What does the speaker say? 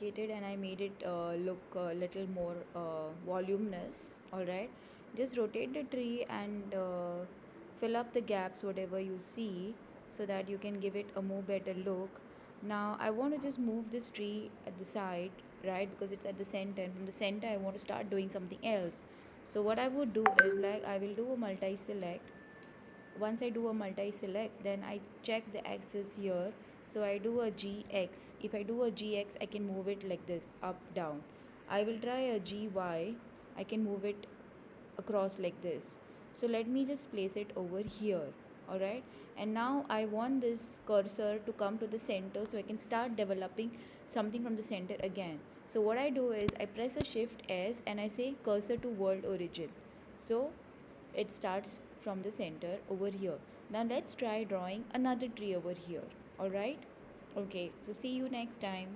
complicated and I made it look a little more voluminous. Alright, just rotate the tree and fill up the gaps whatever you see, so that you can give it a more better look. Now I want to just move this tree at the side, right, because it's at the center, and from the center I want to start doing something else. So what I would do is, like, I will do a multi select. Once I do a multi select, then I check the axis here. So I do a GX. If I do a GX, I can move it like this, up down. I will try a GY. I can move it across like this. So let me just place it over here. Alright, and now I want this cursor to come to the center so I can start developing something from the center again. So what I do is I press a shift S and I say cursor to world origin. So it starts from the center over here. Now let's try drawing another tree over here. Alright, okay, so see you next time.